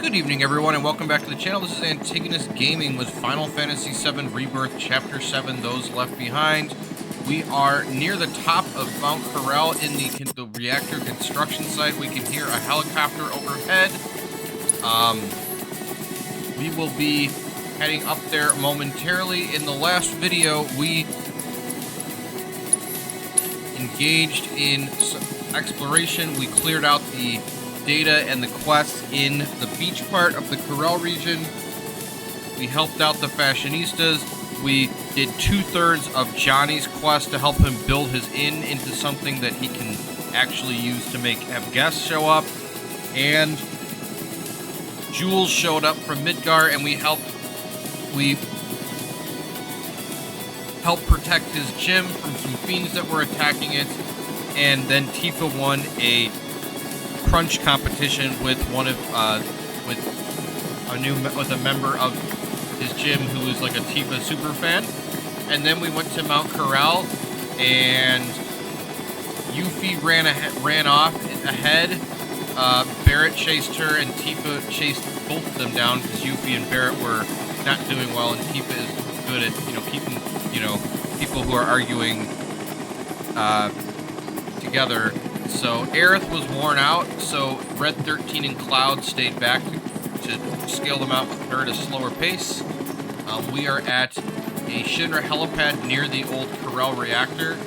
Good evening, everyone, and welcome back to the channel. This is Antigonus Gaming with Final Fantasy VII Rebirth Chapter 7, Those Left Behind. We are near the top of Mount Corel in the reactor construction site. We can hear a helicopter overhead. We will be heading up there momentarily. In the last video, we engaged in exploration. We cleared out the data and the quests in the beach part of the Corel region. We helped out the fashionistas. We did 2/3 of Johnny's quest to help him build his inn into something that he can actually use to have guests show up. And Jules showed up from Midgar, and we helped protect his gym from some fiends that were attacking it. And then Tifa won a crunch competition with a member of his gym who is like a Tifa super fan. And then we went to Mount Corel, and Yuffie ran off ahead. Barret chased her, and Tifa chased both of them down because Yuffie and Barret were not doing well, and Tifa is good at keeping people who are arguing together. So Aerith was worn out, so Red 13 and Cloud stayed back to scale them out with her at a slower pace. We are at a Shinra helipad near the old Corel reactor,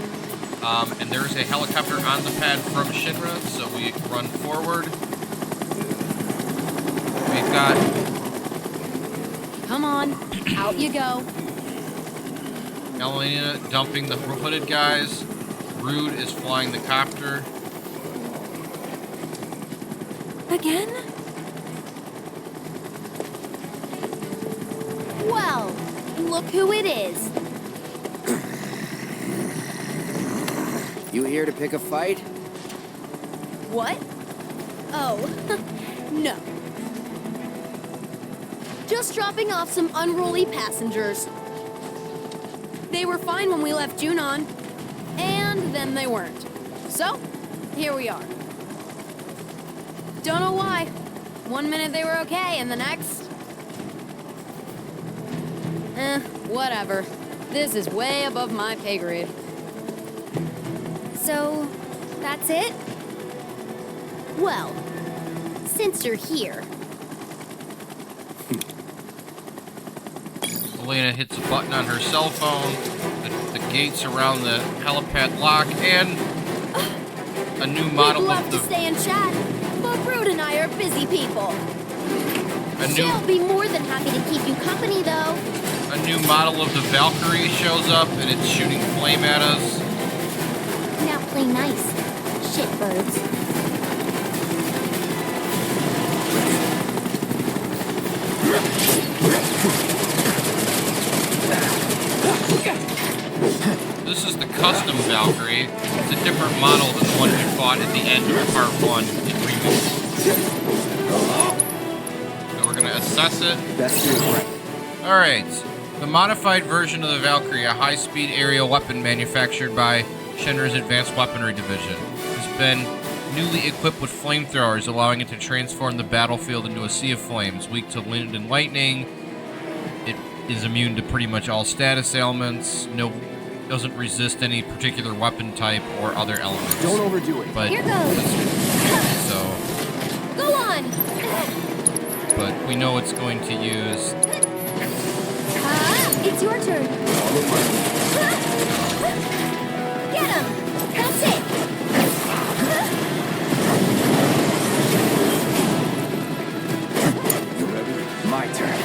and there's a helicopter on the pad from Shinra, so we run forward. We've got... Come on, out you go. Elena dumping the hooded guys. Rude is flying the copter. Again? Well, look who it is. You here to pick a fight? What? Oh, no. Just dropping off some unruly passengers. They were fine when we left Junon, and then they weren't. So, here we are. Don't know why. One minute they were okay, and the next... whatever. This is way above my pay grade. So, that's it? Well, since you're here... Elena hits a button on her cell phone. The gates around the helipad lock, and a new model We'd love of the... to stay and chat, but Brood and I are busy people. She'll be more than happy to keep you company, though. A new model of the Valkyrie shows up, and it's shooting flame at us. Now play nice, shitbirds. This is the custom Valkyrie. It's a different model than the one we fought at the end of part 1 in Rebirth. So we're gonna assess it. Best do it right. Alright. The modified version of the Valkyrie, a high-speed aerial weapon manufactured by Shinra's Advanced Weaponry Division, has been newly equipped with flamethrowers, allowing it to transform the battlefield into a sea of flames. Weak to wind and lightning. It is immune to pretty much all status ailments. Doesn't resist any particular weapon type or other elements. Don't overdo it. But Here goes. So, Go on. but we know it's going to use... It's your turn. Get him. That's it. You ready? My turn.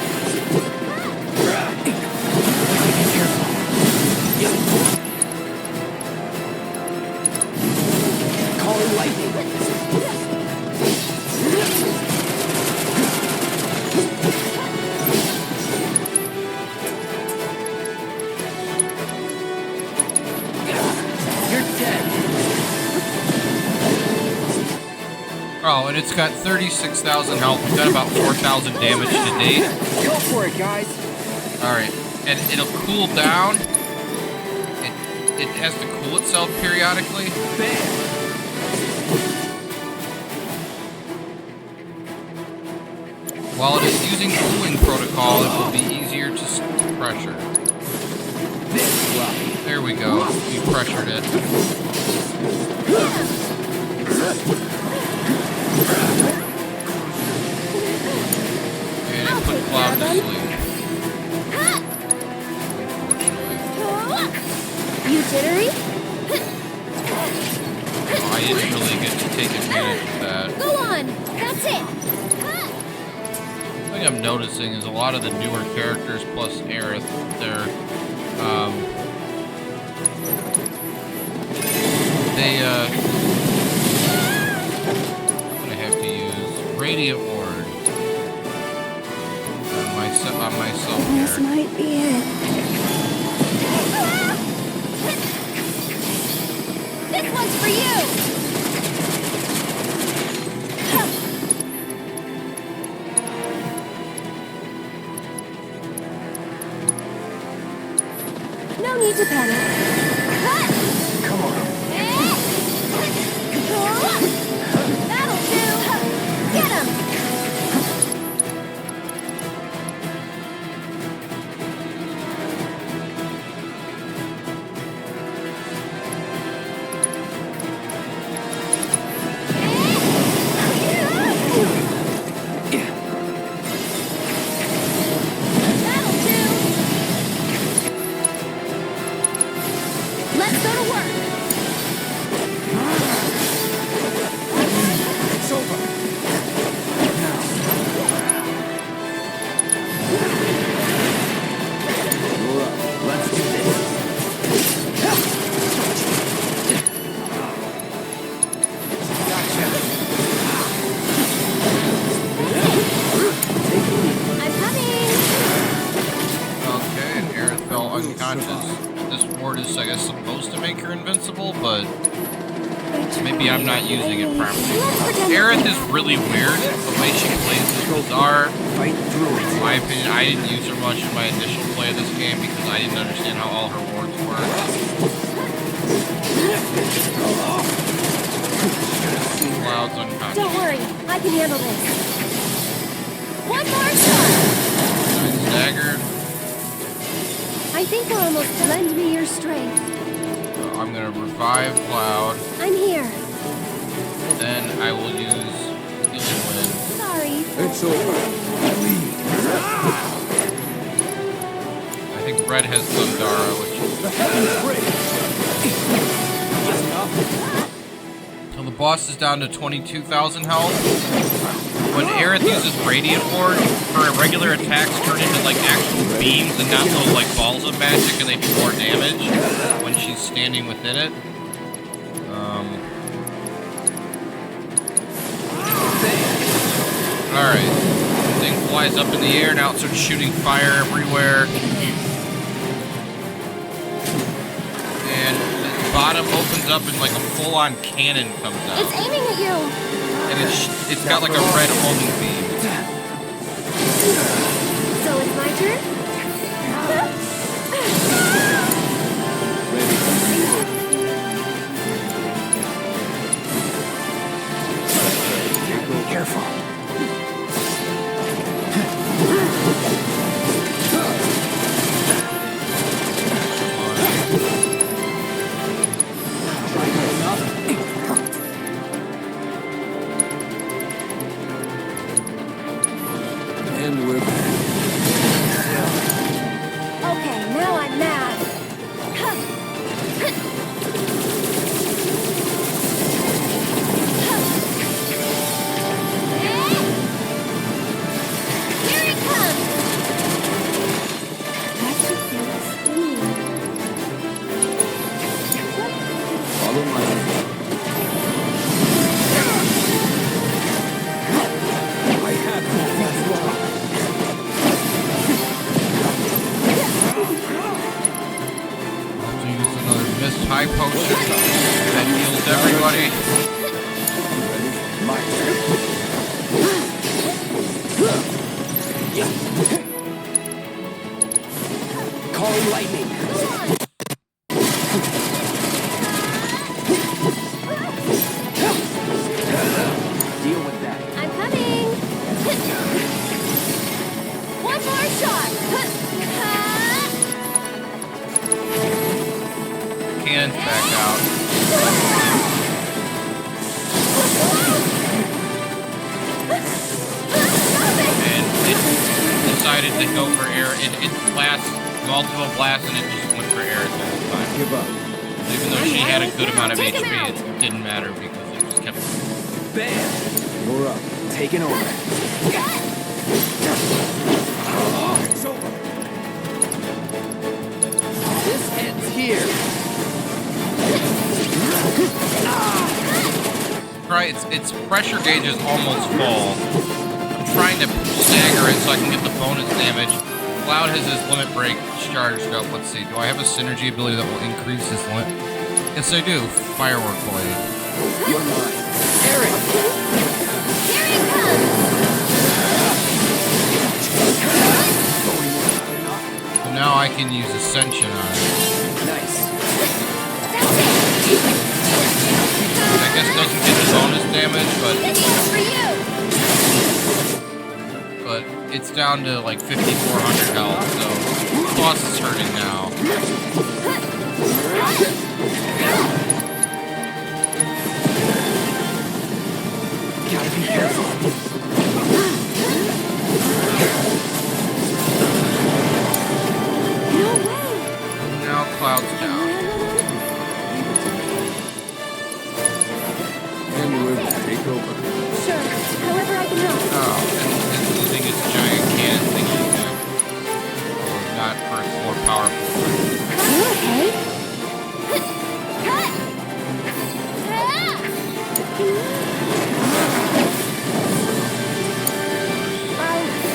Calling lightning. You're dead. Oh, and it's got 36,000 health. We've got about 4,000 damage to date. Go for it, guys. Alright, and it'll cool down. It has to cool itself periodically. Bam. While it is using cooling protocol, it will be easier to pressure. There we go. We pressured it. And it put Cloud to sleep. You jittery? I didn't really get to take advantage of that. Go on! That's it! The thing I'm noticing is a lot of the newer characters plus Aerith, they're I'm gonna have to use Radiant Ward on myself here. This might be it. This one's for you! No need to panic. Come on. That'll do! Get him! That'll do! Let's go to work! It's over. Now. Let's do this. I'm coming! Okay, and Aerith fell unconscious. This ward is, I guess, supposed to make her invincible, but maybe I'm not using it properly. Aerith is really weird. The way she plays is bizarre. Fight through In it. my opinion, I didn't use her much in my initial play of this game because I didn't understand how all her wards worked. Cloud's unconscious. Don't worry, I can handle this. One more shot! Nice dagger. I think we're almost done. Lend me your strength. So I'm gonna revive Cloud. I'm here. Then I will use Healing Wind. Sorry. It's over. Leave. I think Red has Sundara, which The heavens break. so the boss is down to 22,000 health. When Aerith uses Radiant Ward, her regular attacks turn into like actual beams and not little like balls of magic, and they do more damage when she's standing within it. Alright. The thing flies up in the air, now it starts shooting fire everywhere. And the bottom opens up and like a full-on cannon comes out. It's aiming at you. And it's got like a red homing beam. So it's my turn? Careful. And we're back. Okay, now I'm mad. Here it comes! That should feel spinning. Follow my lead. I have to fast walk. to go for Aerith. It blasts multiple blasts and it just went for Aerith all the time. Give up. Even though she had a good amount of HP, it didn't matter because it just kept. Bam! You're up. Taking over. It's over. This ends here. Right, its pressure gauge is almost full. I'm trying to stagger it so I can get the bonus damage. Cloud has his limit break charged up. Let's see. Do I have a synergy ability that will increase his limit? Yes, I do. Firework blade. You're mine. Aerith! Here he comes! So now I can use Ascension on it. Nice. I guess it doesn't get the bonus damage, but it's down to like 5,400 health, so the boss is hurting now. Gotta be careful. No way! Now Cloud's down. And we're take over. Sure. However I can help. Oh, and losing its giant cannon thing again. Not for its more powerful. You okay? Cut!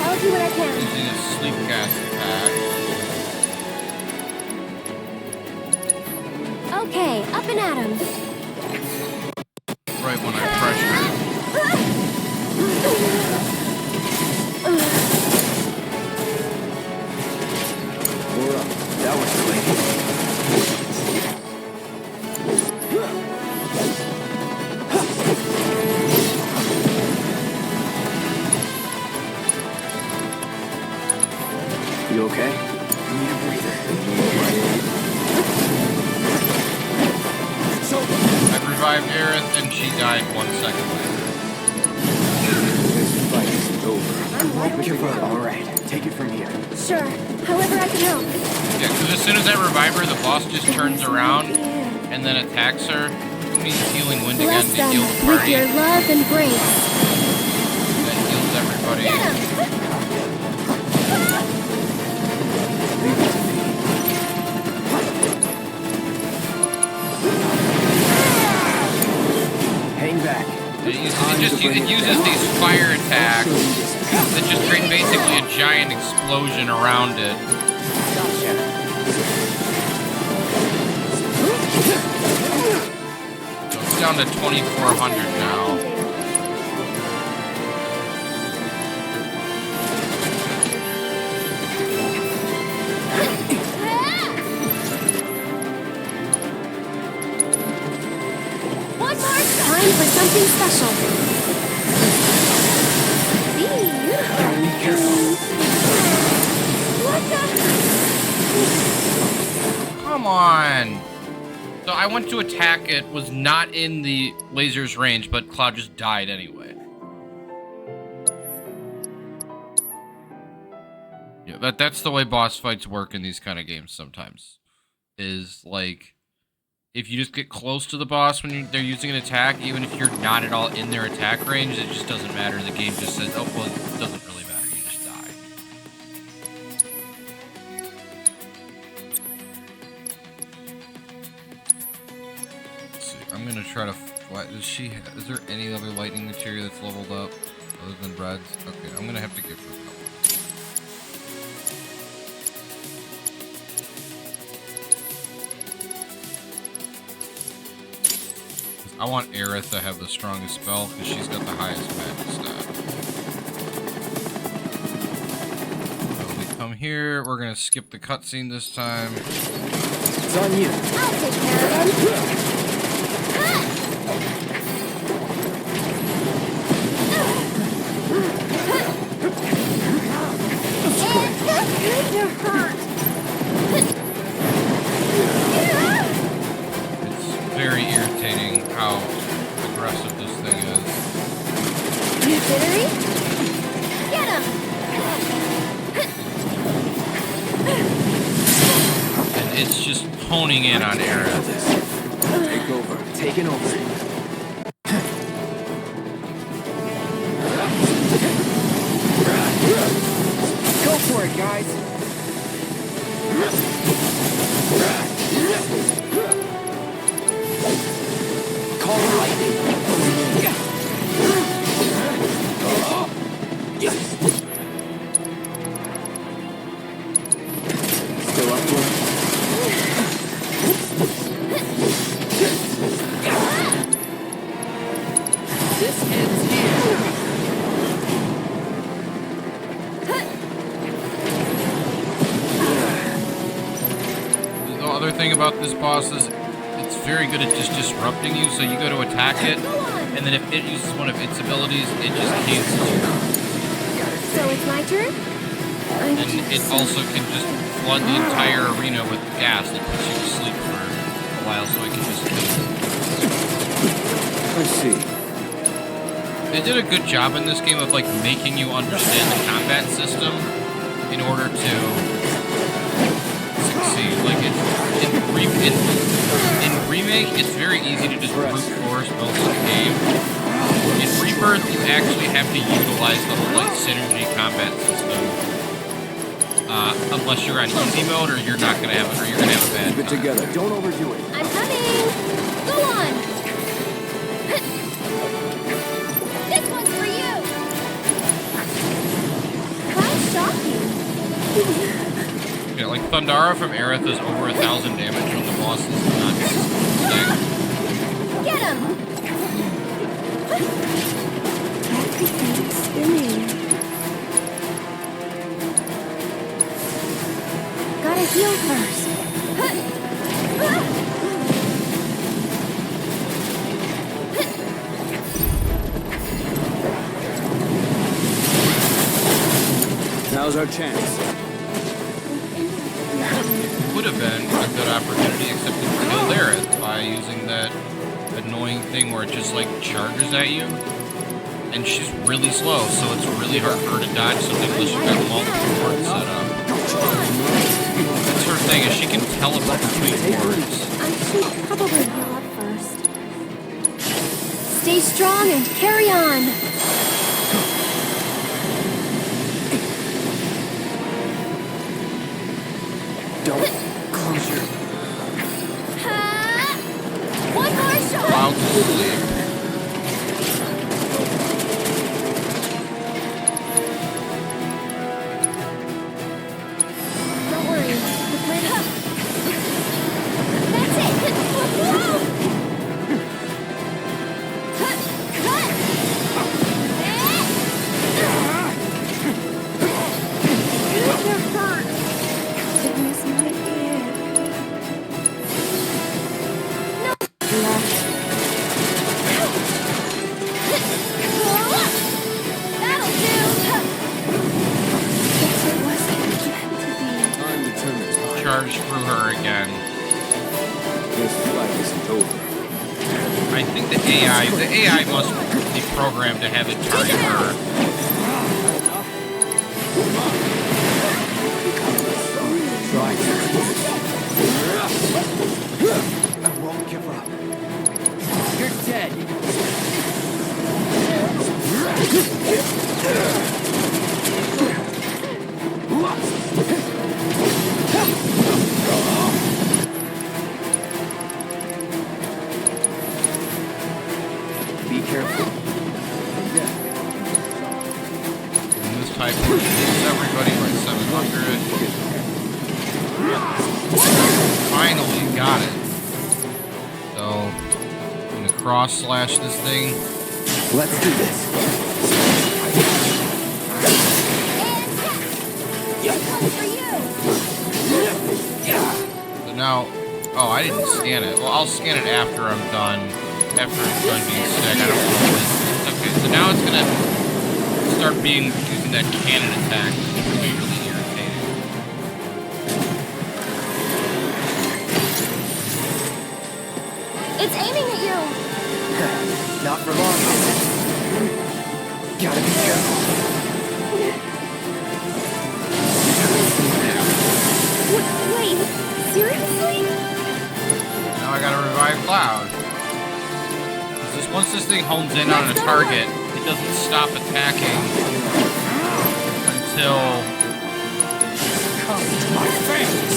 I'll do what I can. Using a sleep gas attack. Okay, up and at 'em. Right when I pressure it. We're up. That was quick. You okay? Need a breather. It's over. I revived Aerith and she died 1 second later. This fight isn't over. I'm right With your brother. All right. Take it from here. Sure. However I can help. Yeah, because as soon as I revive her, the boss just turns around and then attacks her. Who needs healing wind again Bless to them heal the with party? your love and grace. That heals everybody. Get 'em! Leave it to me. Hang back. It uses these fire attacks that just create basically a giant explosion around it. Gotcha. So it's down to 2,400 now. One more time for something special. Gotta be careful. What the? Come on! So I went to attack it, was not in the laser's range, but Cloud just died anyway. Yeah, that's the way boss fights work in these kind of games sometimes. Is like, if you just get close to the boss when they're using an attack, even if you're not at all in their attack range, it just doesn't matter. The game just says, oh, well, it doesn't really matter. You just die. Let's see. I'm going to try to... Is there any other lightning material that's leveled up other than Red's? Okay, I'm going to have to give her a couple. I want Aerith to have the strongest spell because she's got the highest magic stat. So we come here. We're gonna skip the cutscene this time. It's on you. I'll take care of them. You're hurt. It's very irritating how aggressive this thing is. You jittery? Get him! And it's just honing in on Aerith. Take over. Taking over. Go for it, guys. Call the lightning. Still up for it? This ends here. The other thing about this boss is it's very good at just disrupting you, so you go to attack it, and then if it uses one of its abilities, it just cancels you. So it's my turn? And it also can just flood the entire arena with gas that puts you to sleep for a while, so it can just kill you. I see. They did a good job in this game of like making you understand the combat system in order to succeed. Like in Remake, it's very easy to just brute force most of the game. In Rebirth, you actually have to utilize the whole like synergy combat system. Unless you're on easy mode, or you're not gonna have it, or you're gonna have a bad Keep it time. together. Don't overdo it. I'm coming! Go on! This one's for you! How shocking! Yeah, like Thundara from Aerith is over 1,000 damage when the boss is not staying. Get him! Everything's spinning. Gotta heal first. Now's our chance. Would have been a good opportunity, except to kill Aerith by using that annoying thing where it just like charges at you. And she's really slow, so it's really hard for her to dodge something unless you've got multiple boards set up. That's her thing, is she can teleport between boards. I should probably heal up first. Stay strong and carry on. Don't close your... One more shot. Cloud to sleep. Don't worry. The plan. That's it. You're hurt. Goodness, my ear. No. That'll do. Guess it wasn't meant to be. Time to turn the tide. Charge through her again. This fight isn't over. I think the AI must be programmed to have it target her. Try to. I won't give up. You're dead. Be careful. And this type kills everybody by 700. Finally got it. So, I'm gonna cross slash this thing. Let's do this. So now, oh, I didn't scan it. Well, I'll scan it after I'm done. After it's done being sick. I don't know. Okay, so now it's gonna start using that cannon attack, which is really irritating. It's aiming at you. Not for long, is it? Gotta be careful. Cloud. Once this thing hones in on a target, it doesn't stop attacking until My face!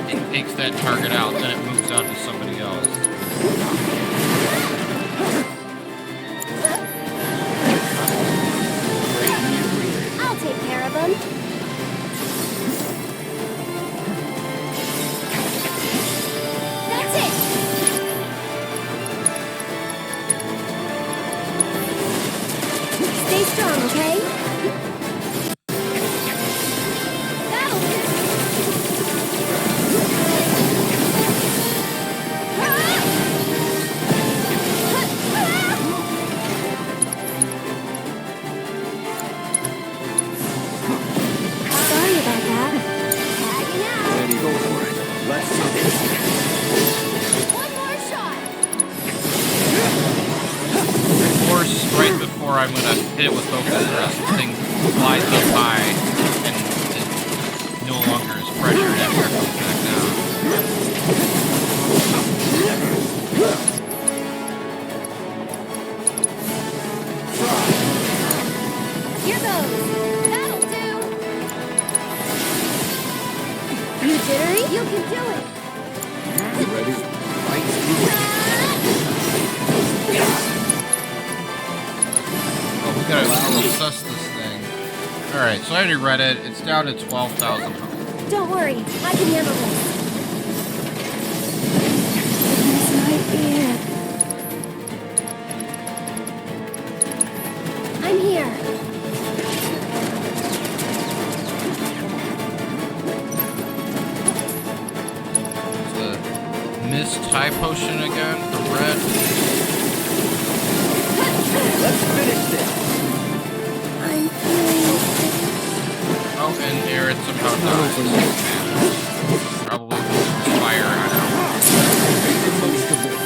it takes that target out. Then it moves on to somebody else. I'll take care of him. Stay strong, okay? That'll do. Sorry about that. Tagging out. Ready, go for it. Let's do this. One more shot. Of course, right before I'm gonna hit it with focus thrust, the thing flies up high and it no longer is pressured after it comes back down. Here goes. That'll do. You jittery? You can do it. Ready? Fight you. We gotta assess this thing. Alright, so I already read it. It's down to 12,000 health. Don't worry, I can handle this. This might be it. I'm here. The mist tie potion again for red. Let's finish this. I'm feeling... Oh, and Aerith somehow dies. Probably fire, I don't know. Make the most of it.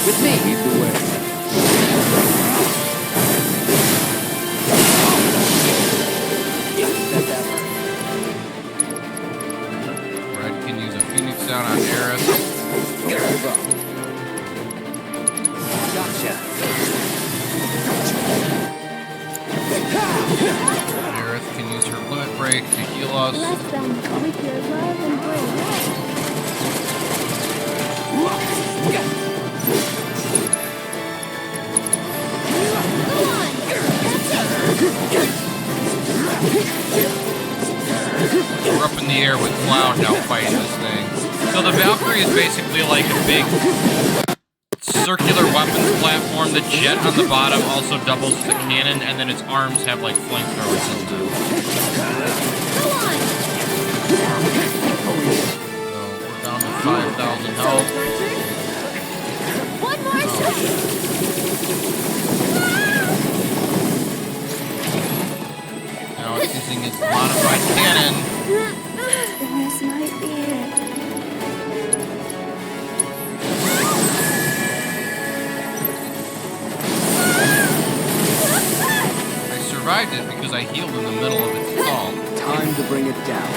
With me. Lead the way. Red can use a Phoenix down on Aerith. Gotcha. Aerith can use her limit break to heal us. Bless them with your love and grace. Go on! We're up in the air with Cloud now fighting this thing. So the Valkyrie is basically like a big circular weapons platform. The jet on the bottom also doubles as a cannon, and then its arms have like flamethrower systems. Go on! So we're down to 5,000 health. One more shot! Now it's using its modified cannon. This might be it. I survived it because I healed in the middle of its fall. Time to bring it down.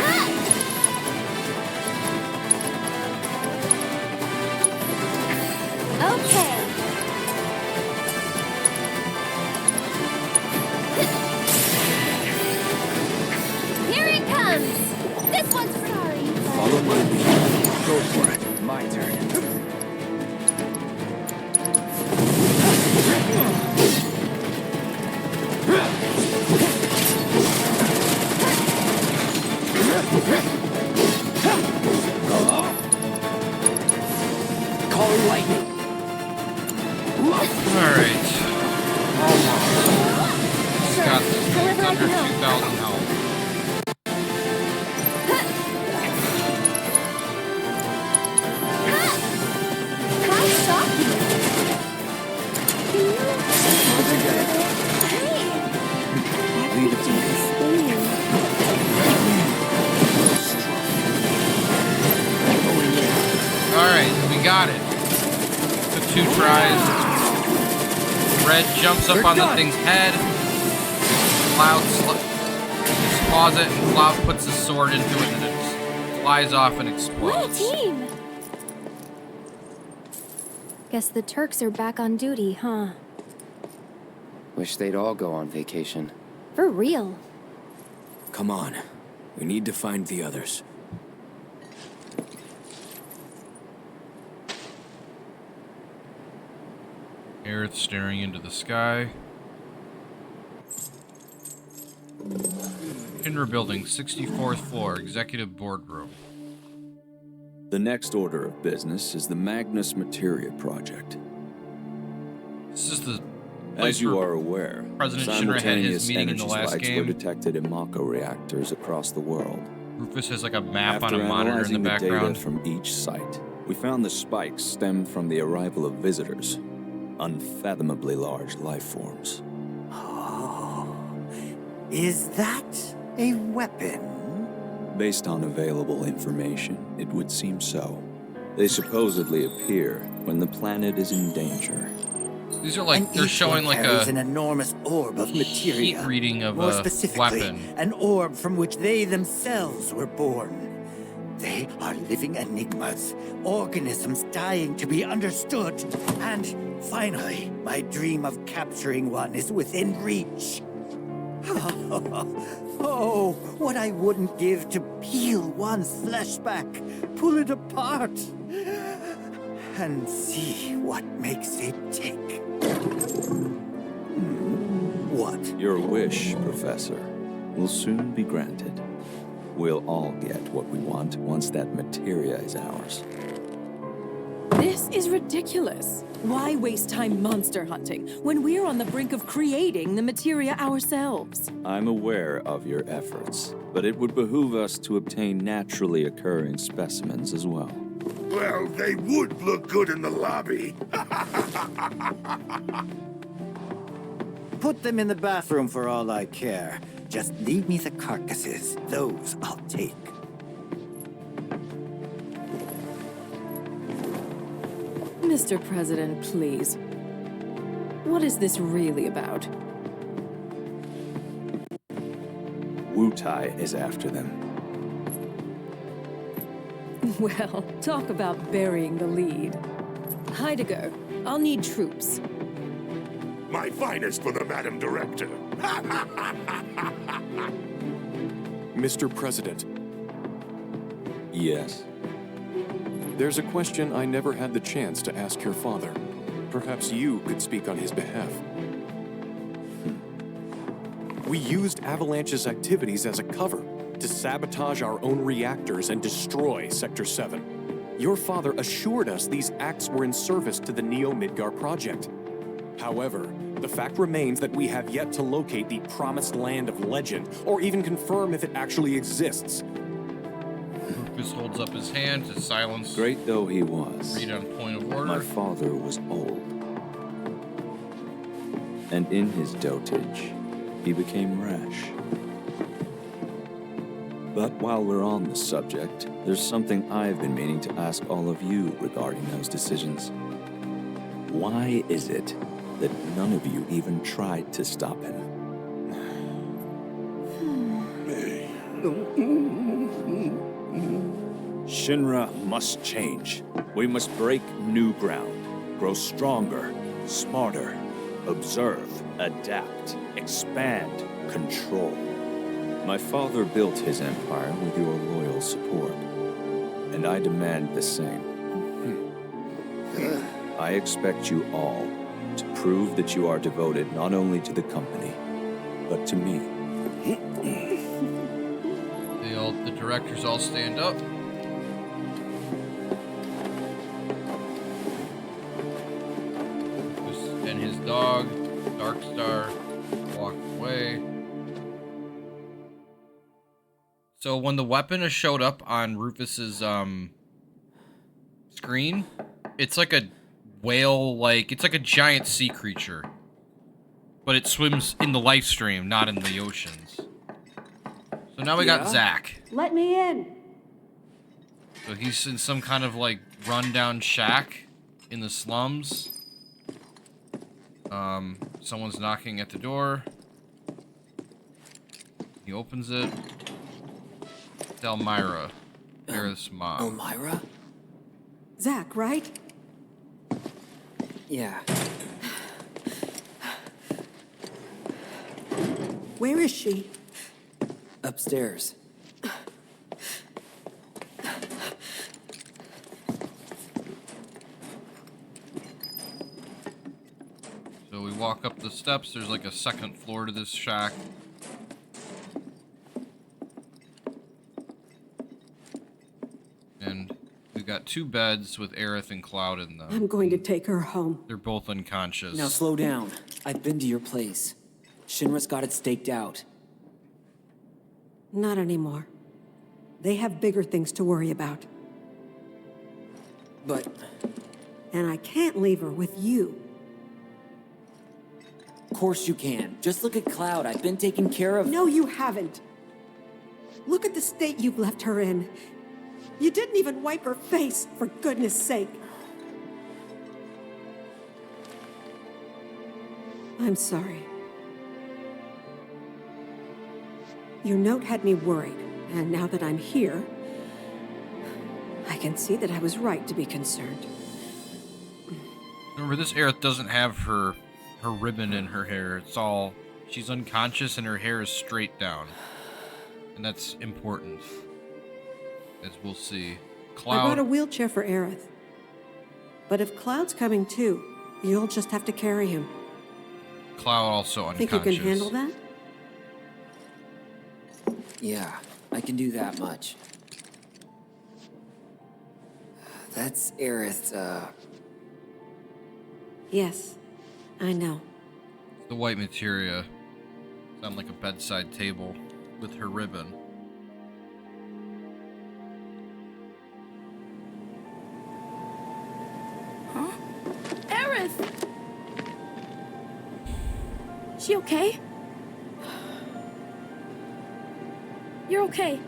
Okay. Here it comes. This one's sorry. Follow my lead. Go for it. My turn. Call lightning. Alright. Almost. It's got this. It's Deliver under it now. 2,000 health. How shocking. Hey. Leave it to me. Alright, we got it. Took 2 tries. Red jumps up They're on the done. thing's head. Cloud just pause it, and Cloud puts his sword into it, and it flies off and explodes. What a team! Guess the Turks are back on duty, huh? Wish they'd all go on vacation. For real. Come on. We need to find the others. Aerith staring into the sky. Shinra Building, 64th floor, Executive Boardroom. The next order of business is the Magnus Materia Project. This is the As you are aware, President Shinra had his simultaneous meeting in the energy last spikes game. were detected in mako reactors across the world. Rufus has like a map After on a monitor in the analyzing the background. data from each site, we found the spikes stemmed from the arrival of visitors, unfathomably large life forms. Oh, is that a weapon? Based on available information, it would seem so. They supposedly appear when the planet is in danger. These are like, And they're each showing one like carries a an enormous orb of materia. heat reading of More a specifically, weapon. an orb from which they themselves were born. They are living enigmas, organisms dying to be understood. And finally, my dream of capturing one is within reach. Oh, what I wouldn't give to peel one's flesh back, pull it apart, and see what makes it tick. What? Your wish, Professor, will soon be granted. We'll all get what we want once that materia is ours. This is ridiculous. Why waste time monster hunting when we're on the brink of creating the materia ourselves? I'm aware of your efforts, but it would behoove us to obtain naturally occurring specimens as well. Well, they would look good in the lobby. Put them in the bathroom for all I care. Just leave me the carcasses. Those I'll take. Mr. President, please. What is this really about? Wutai is after them. Well, talk about burying the lead. Go. I'll need troops. My finest for the Madam Director. Mr. President, Yes. there's a question I never had the chance to ask your father. Perhaps you could speak on his behalf. We used Avalanche's activities as a cover to sabotage our own reactors and destroy Sector 7. Your father assured us these acts were in service to the Neo-Midgar project. However, the fact remains that we have yet to locate the promised land of legend, or even confirm if it actually exists. Rufus holds up his hand to silence. Great though he was, Read on point of order. my father was old. And in his dotage, he became rash. But while we're on the subject, there's something I've been meaning to ask all of you regarding those decisions. Why is it that none of you even tried to stop him? Shinra must change. We must break new ground, grow stronger, smarter, observe, adapt, expand, control. My father built his empire with your loyal support, and I demand the same. I expect you all to prove that you are devoted not only to the company, but to me. The directors all stand up. Rufus and his dog, Darkstar, walk away. So when the weapon showed up on Rufus's screen, it's like a whale, it's like a giant sea creature, but it swims in the life stream, not in the oceans. So now we got Zack. Let me in. So he's in some kind of rundown shack in the slums. Someone's knocking at the door. He opens it. It's Elmira, Aerith's mom. Elmira? Zach, right? Yeah. Where is she? Upstairs. So we walk up the steps. There's like a second floor to this shack. And we've got 2 beds with Aerith and Cloud in them. I'm going to take her home. They're both unconscious. Now slow down. I've been to your place. Shinra's got it staked out. Not anymore. They have bigger things to worry about. But And I can't leave her with you. of course you can. Just look at Cloud. I've been taking care of... No, you haven't. Look at the state you've left her in. You didn't even wipe her face, for goodness sake. I'm sorry. Your note had me worried, and now that I'm here, I can see that I was right to be concerned. Remember, this Aerith doesn't have her ribbon in her hair. It's all... She's unconscious and her hair is straight down. And that's important. As we'll see. I Cloud... brought a wheelchair for Aerith. But if Cloud's coming too, you'll just have to carry him. Cloud also unconscious. Think you can handle that? Yeah, I can do that much. That's Aerith's, Yes, I know. The white materia. It's on like a bedside table with her ribbon. Huh? Aerith! She okay? You're okay.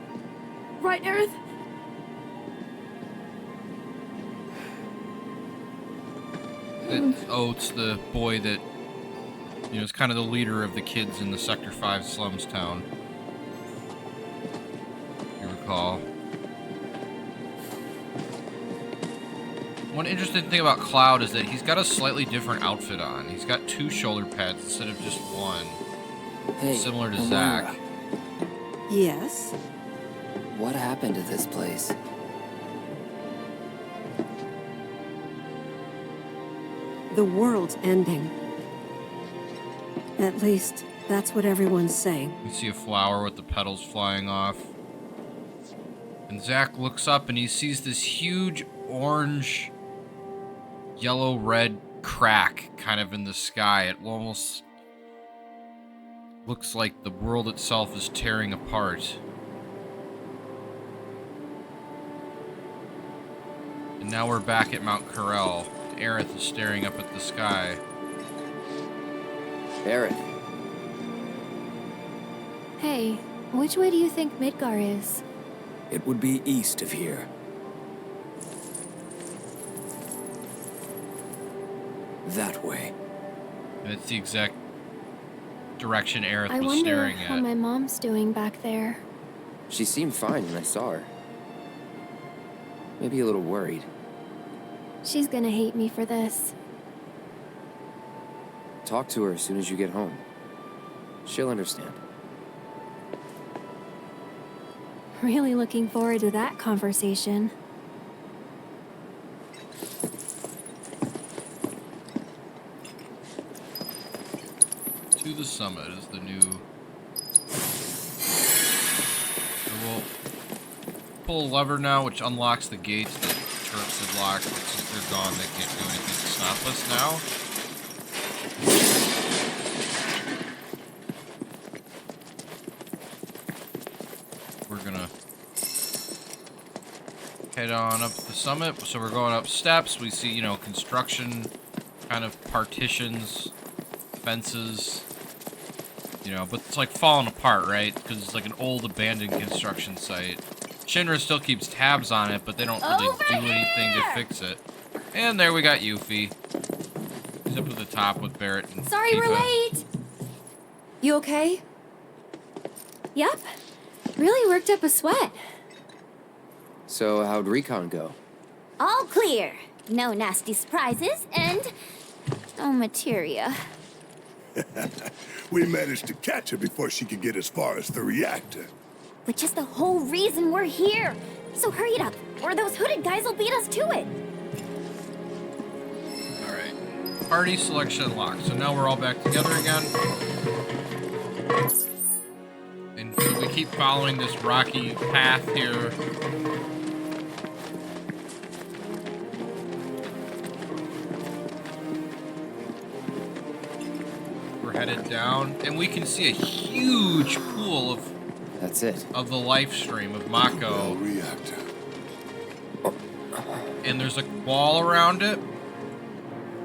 Right, Aerith? It's the boy that, you know, is kind of the leader of the kids in the Sector 5 slums town. You recall. One interesting thing about Cloud is that he's got a slightly different outfit on. He's got 2 shoulder pads instead of just 1. Hey, Similar to Elmira. Zach. Yes? What happened to this place? The world's ending. At least, that's what everyone's saying. You see a flower with the petals flying off. And Zach looks up and he sees this huge orange, yellow-red crack kind of in the sky. It almost looks like the world itself is tearing apart. And now we're back at Mount Corel. Aerith is staring up at the sky. Barret. Hey, which way do you think Midgar is? It would be east of here. That way. And it's the exact direction Aerith I was wonder staring how at. my mom's doing back there. She seemed fine when I saw her. Maybe a little worried. She's gonna hate me for this. Talk to her as soon as you get home. She'll understand. Really looking forward to that conversation. To the summit is the new... So we'll pull a lever now, which unlocks the gates that turks have locked. But since they're gone, they can't do anything to stop us now. We're gonna head on up the summit. So we're going up steps. We see, you know, construction, kind of partitions, fences, you know, but it's like falling apart, right? Because it's like an old abandoned construction site. Shinra still keeps tabs on it, but they don't really do anything to fix it. And there we got Yuffie. He's up at the top with Barrett and Sorry, Tifa. we're late! You okay? Yup. Really worked up a sweat. So, how'd recon go? All clear. No nasty surprises, and no materia. We managed to catch her before she could get as far as the reactor. Which is the whole reason we're here. So hurry it up, or those hooded guys will beat us to it. Alright. Party selection locked. So now we're all back together again. And so we keep following this rocky path here. We're headed down, and we can see a huge pool of That's it. the life stream of Mako. Reactor. And there's a wall around it.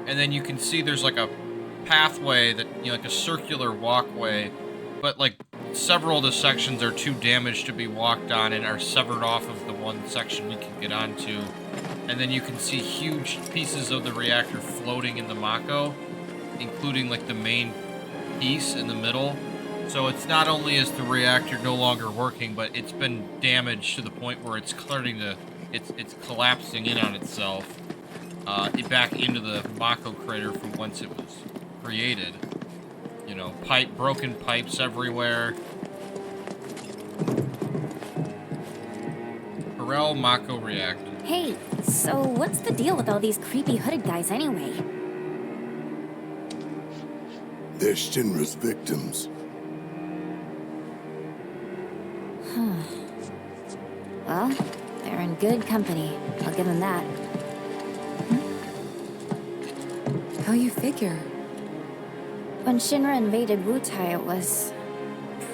And then you can see there's like a pathway that, you know, like a circular walkway. But like several of the sections are too damaged to be walked on and are severed off of the one section we can get onto. And then you can see huge pieces of the reactor floating in the Mako, including like the main piece in the middle. So it's not only is the reactor no longer working, but it's been damaged to the point where it's starting to, it's collapsing in on itself, back into the Mako crater from whence it was created. You know, broken pipes everywhere. Corel Mako reactor. Hey, so what's the deal with all these creepy hooded guys anyway? They're Shinra's victims. Well, they're in good company. I'll give them that. How you figure? When Shinra invaded Wutai, it was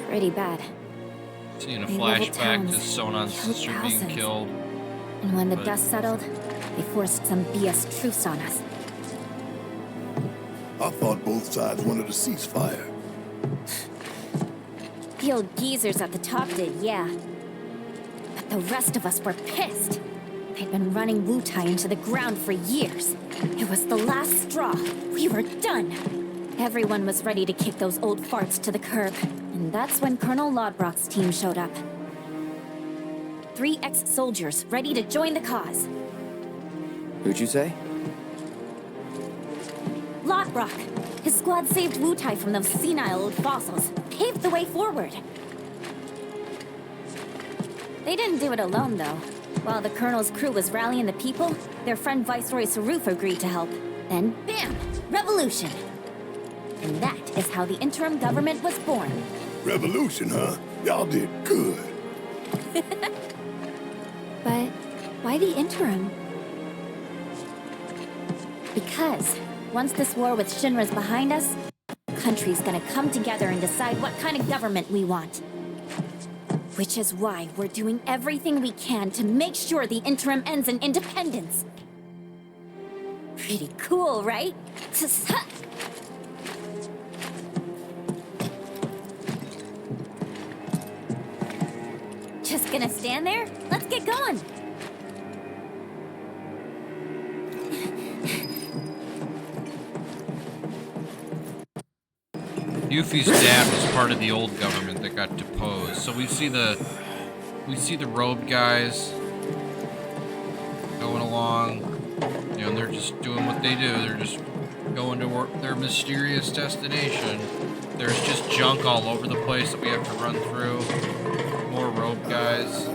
pretty bad. Seeing a They leveled flashback towns, to Sonan's killed sister being thousands. killed. And when the But- dust settled, they forced some BS truce on us. I thought both sides wanted a ceasefire. The old geezers at the top did, yeah. But the rest of us were pissed. They'd been running Wutai into the ground for years. It was the last straw. We were done. Everyone was ready to kick those old farts to the curb. And that's when Colonel Lodbrok's team showed up. 3 ex-soldiers ready to join the cause. Who'd you say? Lodbrok. His squad saved Wutai from those senile old fossils. Paved the way forward. They didn't do it alone, though. While the Colonel's crew was rallying the people, their friend Viceroy Saruf agreed to help. Then, bam! Revolution! And that is how the interim government was born. Revolution, huh? Y'all did good. But why the interim? Because once this war with Shinra's behind us, the country's gonna come together and decide what kind of government we want. Which is why we're doing everything we can to make sure the interim ends in independence. Pretty cool, right? Just gonna stand there? Let's get going! Yuffie's dad was part of the old government that got deposed. So we see the robed guys going along, you know, and they're just doing what they do. They're just going to their mysterious destination. There's just junk all over the place that we have to run through. More robed guys.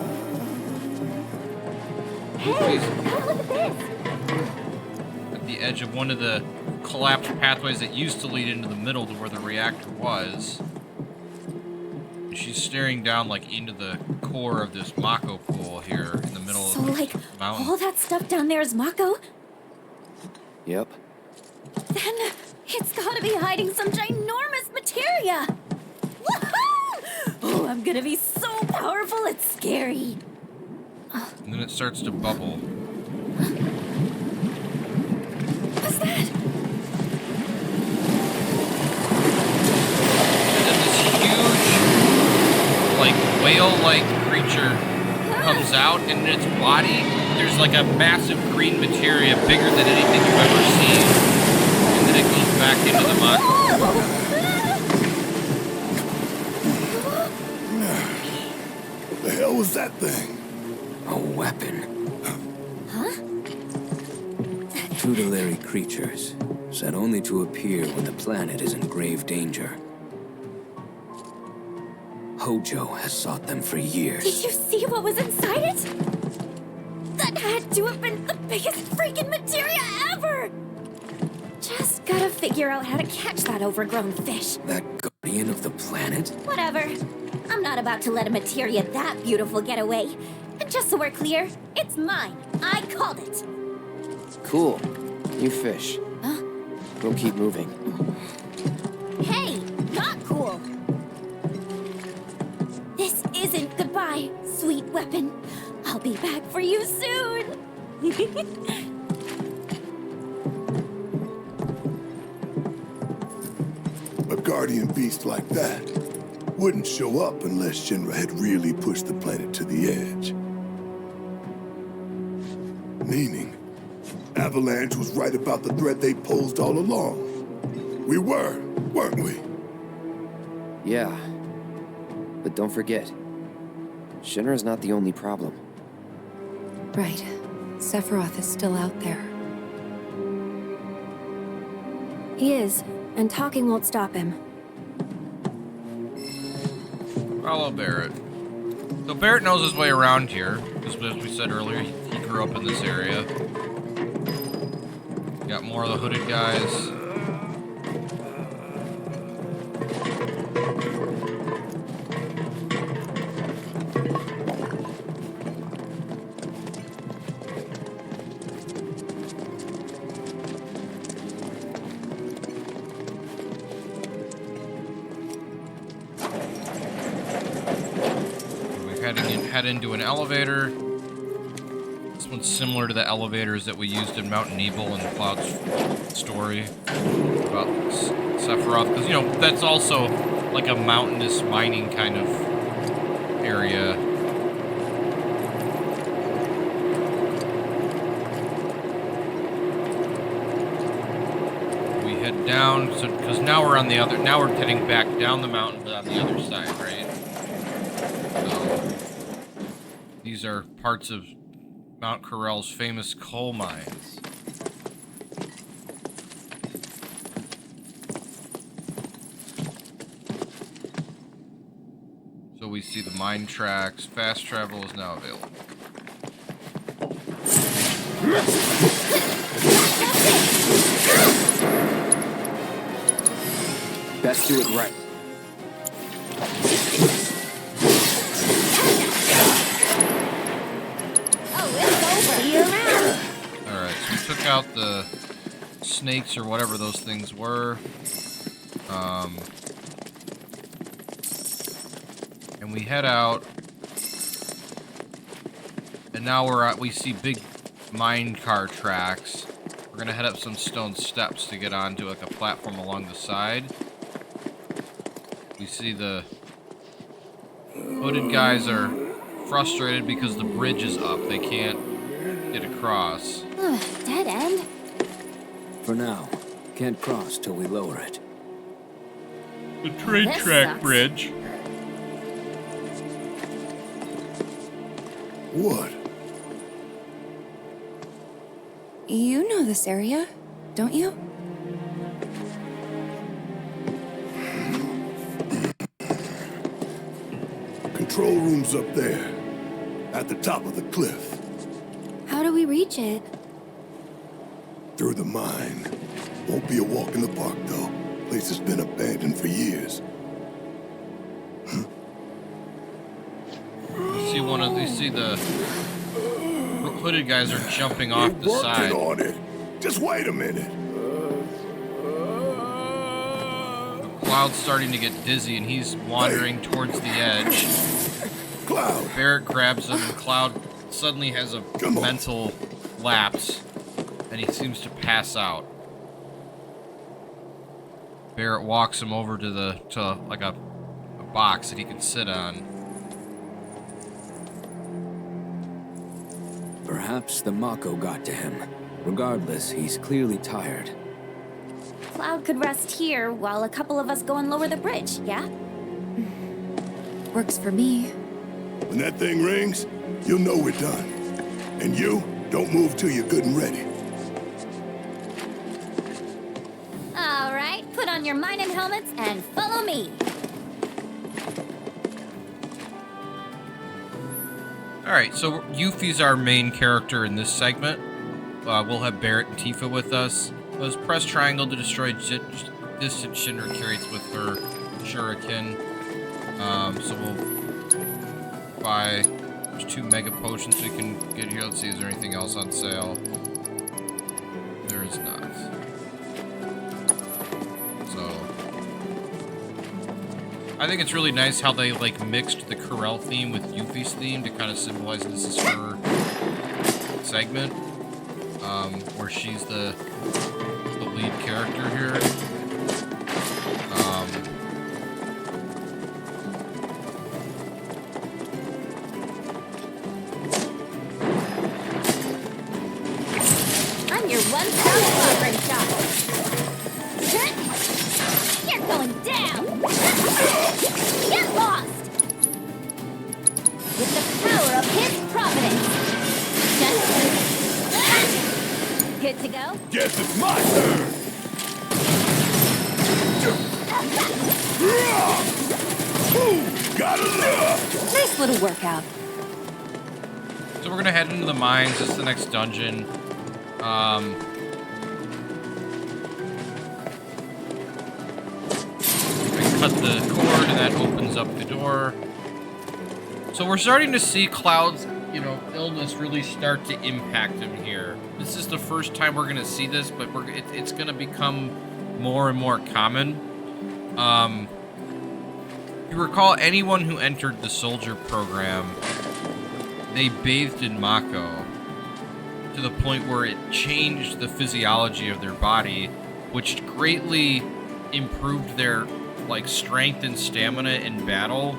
Hey, come look at this! At the edge of one of the collapsed pathways that used to lead into the middle to where the reactor was. She's staring down like into the core of this Mako pool here in the middle So, of the like, mountain. all that stuff down there is Mako? Yep. Then it's gotta be hiding some ginormous materia! Woohoo! Oh, I'm gonna be so powerful, it's scary. And then it starts to bubble. What's that? And then this huge, like, whale-like creature comes out, and in its body, there's like a massive green materia bigger than anything you've ever seen. And then it goes back into the Mako. was that thing? A weapon. Tutelary creatures, said only to appear when the planet is in grave danger. Hojo has sought them for years. Did you see what was inside it? That had to have been the biggest freaking materia ever! Just gotta figure out how to catch that overgrown fish. That guardian of the planet? Whatever. I'm not about to let a materia that beautiful get away. And just so we're clear, it's mine. I called it. Cool. You fish. Huh? We'll keep moving. Hey, not cool. This isn't goodbye, sweet weapon. I'll be back for you soon. A guardian beast like that wouldn't show up unless Shinra had really pushed the planet to the edge. Meaning, Avalanche was right about the threat they posed all along. We were, weren't we? Yeah. But don't forget, Shinra's not the only problem. Right. Sephiroth is still out there. He is, and talking won't stop him. Follow Barret. So Barret knows his way around here, because as we said earlier, he grew up in this area. Got more of the hooded guys. Head into an elevator. This one's similar to the elevators that we used in Mount Nebel in Cloud's story about Sephiroth, because, you know, that's also like a mountainous mining kind of area. We head down, so because now we're on the other, now we're heading back down the mountain, but on the other side, right? So these are parts of Mount Corel's famous coal mines. So we see the mine tracks. Fast travel is now available. Best do it right. Alright, so we took out the snakes or whatever those things were. And we head out. And now we see big mine car tracks. We're gonna head up some stone steps to get onto like a platform along the side. We see the hooded guys are frustrated because the bridge is up. They can't get across. Dead end? For now, can't cross till we lower it. The train This track sucks. bridge. What? You know this area, don't you? Control room's up there, at the top of the cliff, How do we reach it? through the mine. Won't be a walk in the park, though. Place has been abandoned for years. You see the hooded guys are jumping off the side. Working on it. Just wait a minute. Cloud's starting to get dizzy and he's wandering towards the edge. Cloud. Barret grabs him and Cloud suddenly has a mental lapse and he seems to pass out. Barret walks him over to like a box that he can sit on. Perhaps the mako got to him. Regardless, he's clearly tired. Cloud could rest here while a couple of us go and lower the bridge, yeah? Works for me. When that thing rings, you'll know we're done. And you, don't move till you're good and ready. All right, put on your mining helmets and follow me. Alright, so Yuffie's our main character in this segment. We'll have Barrett and Tifa with us. Let's press triangle to destroy distant Shinra curates with her shuriken. So we'll buy... There's 2 mega potions we can get here. Let's see, is there anything else on sale? There is not. So... I think it's really nice how they, like, mixed the Corel theme with Yuffie's theme to kind of symbolize this is her segment. Where she's the lead character here. I'm your one-stop covering shop. You're going down. Get lost. With the power of his providence. Good to go? Guess it's my turn! Got enough! Nice little workout. So we're gonna head into the mines. This is the next dungeon. Cut the cord and that opens up the door. So we're starting to see Cloud's, you know, illness really start to impact him here. This is the first time we're gonna see this, but it's gonna become more and more common. You recall anyone who entered the soldier program, they bathed in mako to the point where it changed the physiology of their body, which greatly improved their like strength and stamina in battle,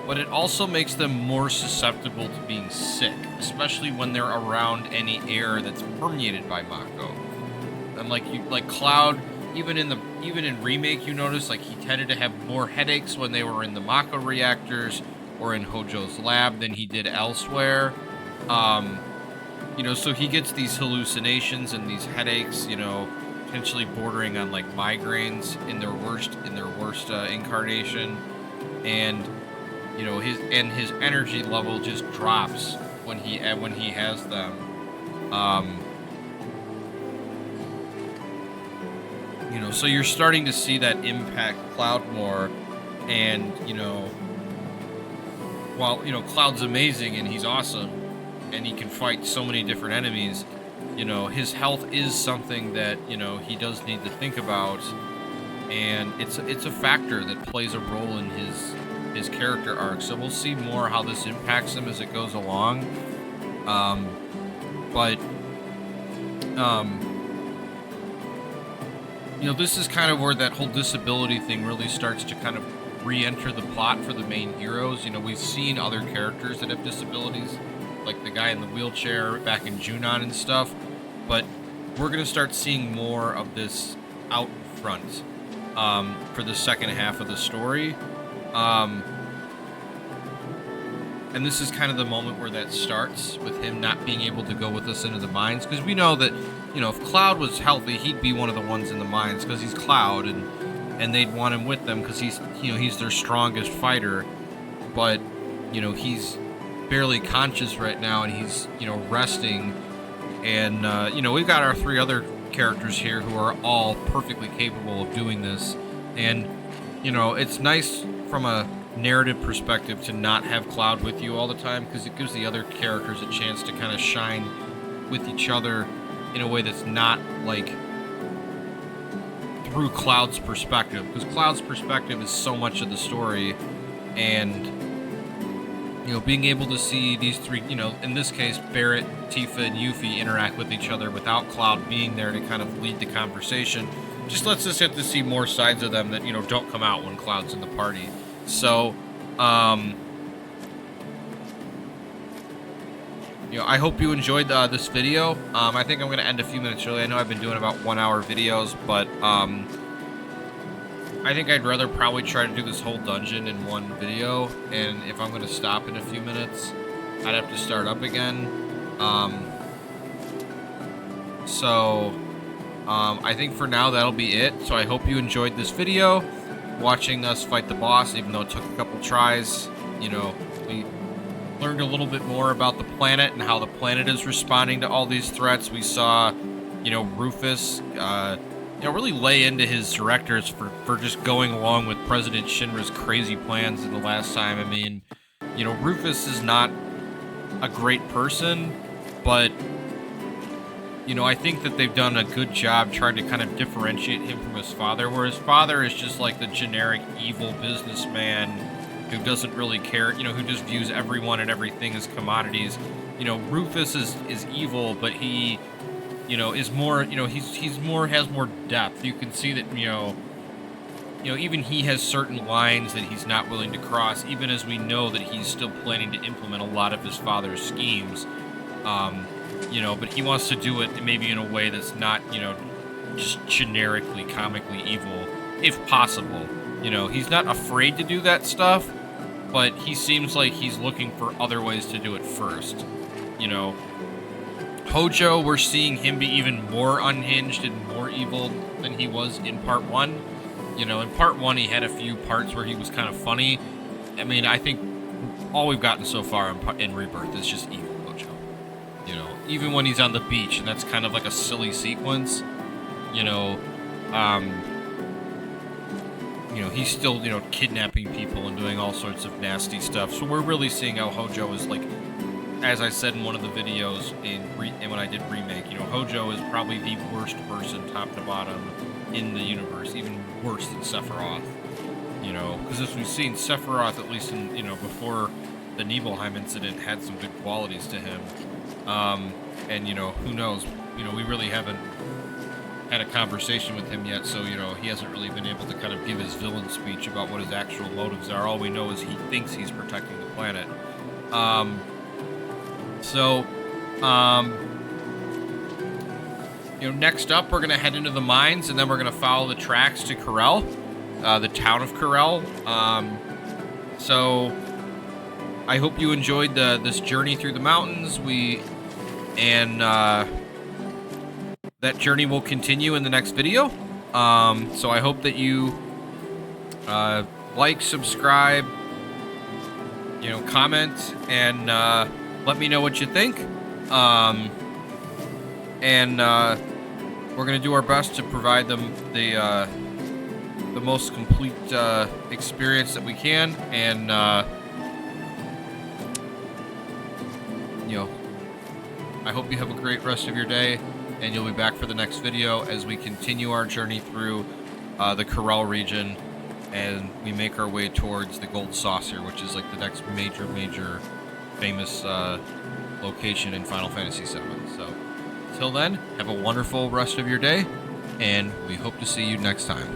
but it also makes them more susceptible to being sick, especially when they're around any air that's permeated by mako. And like Cloud, even in Remake, you notice like he tended to have more headaches when they were in the mako reactors or in Hojo's lab than he did elsewhere. You know, so he gets these hallucinations and these headaches, you know, potentially bordering on like migraines in their worst incarnation, and you know his energy level just drops when he has them. You know, so you're starting to see that impact Cloud more, and you know, while you know Cloud's amazing and he's awesome, and he can fight so many different enemies, you know, his health is something that, you know, he does need to think about, and it's a factor that plays a role in his character arc. So we'll see more how this impacts him as it goes along. You know, this is kind of where that whole disability thing really starts to kind of re-enter the plot for the main heroes. You know, we've seen other characters that have disabilities, like the guy in the wheelchair back in Junon and stuff, but we're going to start seeing more of this out front for the second half of the story. And this is kind of the moment where that starts, with him not being able to go with us into the mines, because we know that, you know, if Cloud was healthy, he'd be one of the ones in the mines, because he's Cloud, and they'd want him with them because he's, you know, he's their strongest fighter. But, you know, he's barely conscious right now, and he's, you know, resting. And you know, we've got our 3 other characters here who are all perfectly capable of doing this. And you know, it's nice from a narrative perspective to not have Cloud with you all the time, because it gives the other characters a chance to kind of shine with each other in a way that's not like through Cloud's perspective, because Cloud's perspective is so much of the story. And you know, being able to see these 3, you know, in this case, Barret, Tifa, and Yuffie interact with each other without Cloud being there to kind of lead the conversation, just lets us get to see more sides of them that, you know, don't come out when Cloud's in the party. So, you know, I hope you enjoyed this video. I think I'm going to end a few minutes early. I know I've been doing about 1-hour videos, but I think I'd rather probably try to do this whole dungeon in one video, and if I'm going to stop in a few minutes, I'd have to start up again. I think for now that'll be it. So I hope you enjoyed this video, watching us fight the boss, even though it took a couple tries. You know, we learned a little bit more about the planet and how the planet is responding to all these threats. We saw, you know, Rufus, really lay into his directors for just going along with President Shinra's crazy plans in the last time. I mean, you know, Rufus is not a great person, but, you know, I think that they've done a good job trying to kind of differentiate him from his father, where his father is just like the generic evil businessman who doesn't really care, you know, who just views everyone and everything as commodities. You know, Rufus is evil, but he, you know, is more, you know, has more depth. You can see that, you know, even he has certain lines that he's not willing to cross, even as we know that he's still planning to implement a lot of his father's schemes. You know, but he wants to do it maybe in a way that's not, you know, just generically comically evil, if possible. You know, he's not afraid to do that stuff, but he seems like he's looking for other ways to do it first. You know, Hojo, we're seeing him be even more unhinged and more evil than he was in part 1. You know, in part 1, he had a few parts where he was kind of funny. I mean, I think all we've gotten so far in Rebirth is just evil Hojo. You know, even when he's on the beach, and that's kind of like a silly sequence, you know, he's still, you know, kidnapping people and doing all sorts of nasty stuff. So we're really seeing how Hojo is, like, as I said in one of the videos and when I did Remake, you know, Hojo is probably the worst person, top to bottom, in the universe, even worse than Sephiroth. You know, because as we've seen, Sephiroth, at least in, you know, before the Nibelheim incident, had some good qualities to him. And, you know, who knows? You know, we really haven't had a conversation with him yet, so, you know, he hasn't really been able to kind of give his villain speech about what his actual motives are. All we know is he thinks he's protecting the planet. You know, next up, we're going to head into the mines, and then we're going to follow the tracks to Corel, the town of Corel. So I hope you enjoyed this journey through the mountains. That journey will continue in the next video. So I hope that you like, subscribe, you know, comment, and let me know what you think. We're gonna do our best to provide them the most complete experience that we can, and you know, I hope you have a great rest of your day, and you'll be back for the next video as we continue our journey through the Corel region, and we make our way towards the Gold Saucer, which is like the next major famous location in Final Fantasy VII. So till then, have a wonderful rest of your day, and we hope to see you next time.